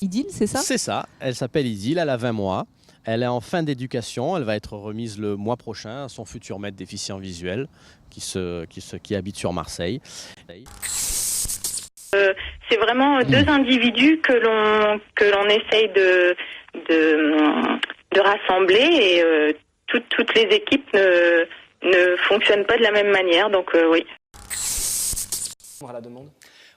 Idylle, c'est ça? C'est ça, elle s'appelle Idylle, elle a 20 mois. Elle est en fin d'éducation, elle va être remise le mois prochain à son futur maître déficient visuel qui habite sur Marseille. C'est vraiment deux individus que l'on essaye de rassembler et toutes les équipes ne fonctionnent pas de la même manière, donc oui. La demande.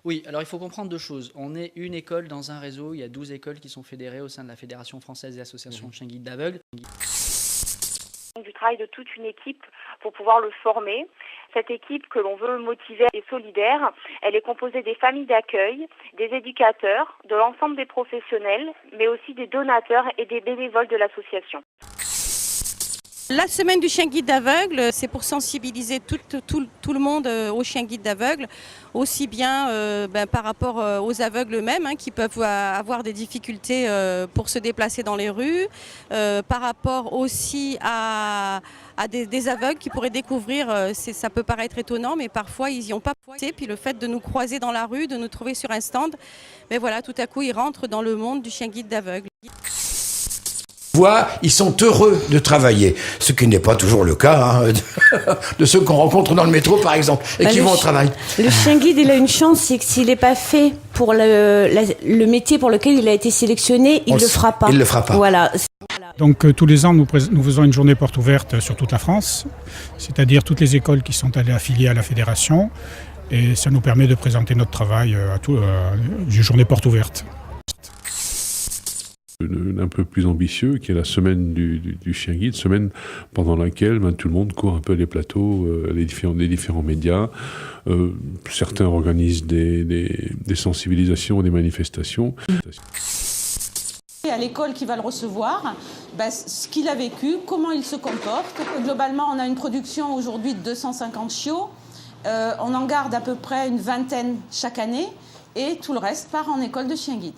Oui, alors il faut comprendre deux choses. On est une école dans un réseau, il y a 12 écoles qui sont fédérées au sein de la Fédération française des associations de chiens guides d'aveugles. Du travail de toute une équipe pour pouvoir le former. Cette équipe que l'on veut motiver et solidaire, elle est composée des familles d'accueil, des éducateurs, de l'ensemble des professionnels, mais aussi des donateurs et des bénévoles de l'association. La semaine du chien guide d'aveugle, c'est pour sensibiliser tout le monde aux chiens guides d'aveugle, aussi bien par rapport aux aveugles eux-mêmes qui peuvent avoir des difficultés pour se déplacer dans les rues, par rapport aussi à des aveugles qui pourraient découvrir, ça peut paraître étonnant, mais parfois ils n'y ont pas pensé. Puis le fait de nous croiser dans la rue, de nous trouver sur un stand, mais voilà, tout à coup ils rentrent dans le monde du chien guide d'aveugle. Ils sont heureux de travailler, ce qui n'est pas toujours le cas de ceux qu'on rencontre dans le métro par exemple et qui vont au travail. Le chien guide, il a une chance, c'est que s'il n'est pas fait pour le métier pour lequel il a été sélectionné, il ne le fera pas. Il le fera pas. Voilà. Donc tous les ans, nous faisons une journée porte ouverte sur toute la France, c'est-à-dire toutes les écoles qui sont affiliées à la fédération, et ça nous permet de présenter notre travail une journée porte ouverte. Un peu plus ambitieux, qui est la semaine du chien guide, semaine pendant laquelle tout le monde court un peu les plateaux, les différents médias. Certains organisent des sensibilisations, des manifestations. À l'école qui va le recevoir, ce qu'il a vécu, comment il se comporte. Globalement, on a une production aujourd'hui de 250 chiots. On en garde à peu près une vingtaine chaque année et tout le reste part en école de chien guide.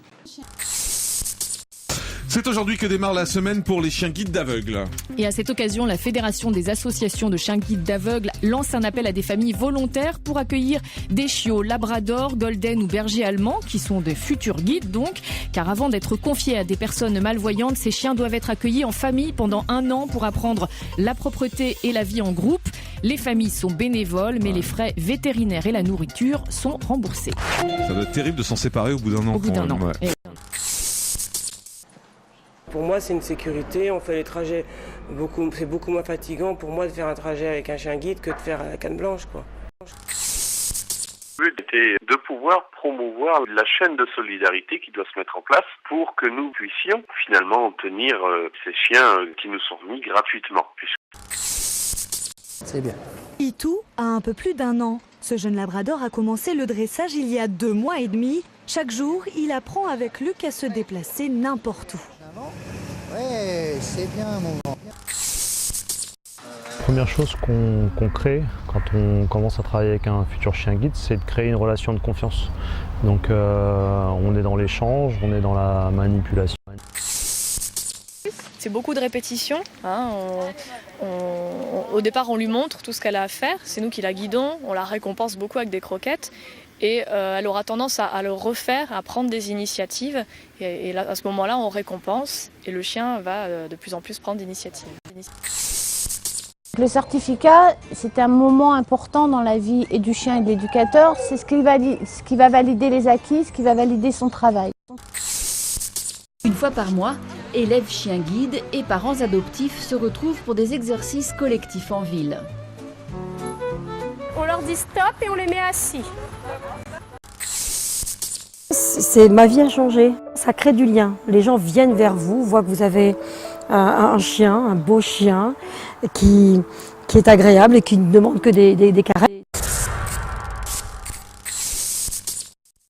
C'est aujourd'hui que démarre la semaine pour les chiens guides d'aveugles. Et à cette occasion, la Fédération des associations de chiens guides d'aveugles lance un appel à des familles volontaires pour accueillir des chiots labrador, golden ou berger allemand, qui sont de futurs guides donc. Car avant d'être confiés à des personnes malvoyantes, ces chiens doivent être accueillis en famille pendant 1 an pour apprendre la propreté et la vie en groupe. Les familles sont bénévoles, mais les frais vétérinaires et la nourriture sont remboursés. Ça doit être terrible de s'en séparer au bout d'un an. Au bout d'un an. Ouais. Pour moi, c'est une sécurité. On fait les trajets c'est beaucoup moins fatigant pour moi de faire un trajet avec un chien guide que de faire à la canne blanche, quoi. Le but était de pouvoir promouvoir la chaîne de solidarité qui doit se mettre en place pour que nous puissions finalement obtenir ces chiens qui nous sont remis gratuitement. C'est bien. Itou a un peu plus d'1 an. Ce jeune labrador a commencé le dressage il y a 2 mois et demi. Chaque jour, il apprend avec Luc à se déplacer n'importe où. Ouais, c'est bien mon grand. La première chose qu'on crée quand on commence à travailler avec un futur chien guide, c'est de créer une relation de confiance. Donc on est dans l'échange, on est dans la manipulation. C'est beaucoup de répétitions. Au départ, on lui montre tout ce qu'elle a à faire. C'est nous qui la guidons. On la récompense beaucoup avec des croquettes. Et elle aura tendance à le refaire, à prendre des initiatives. Et là, à ce moment-là, on récompense. Et le chien va de plus en plus prendre d'initiatives. Le certificat, c'est un moment important dans la vie et du chien et de l'éducateur. C'est ce qui va valider les acquis, ce qui va valider son travail. Une fois par mois, élèves chiens guides et parents adoptifs se retrouvent pour des exercices collectifs en ville. On leur dit stop et on les met assis. Ma vie a changé, ça crée du lien. Les gens viennent vers vous, voient que vous avez un chien, un beau chien qui est agréable et qui ne demande que des caresses.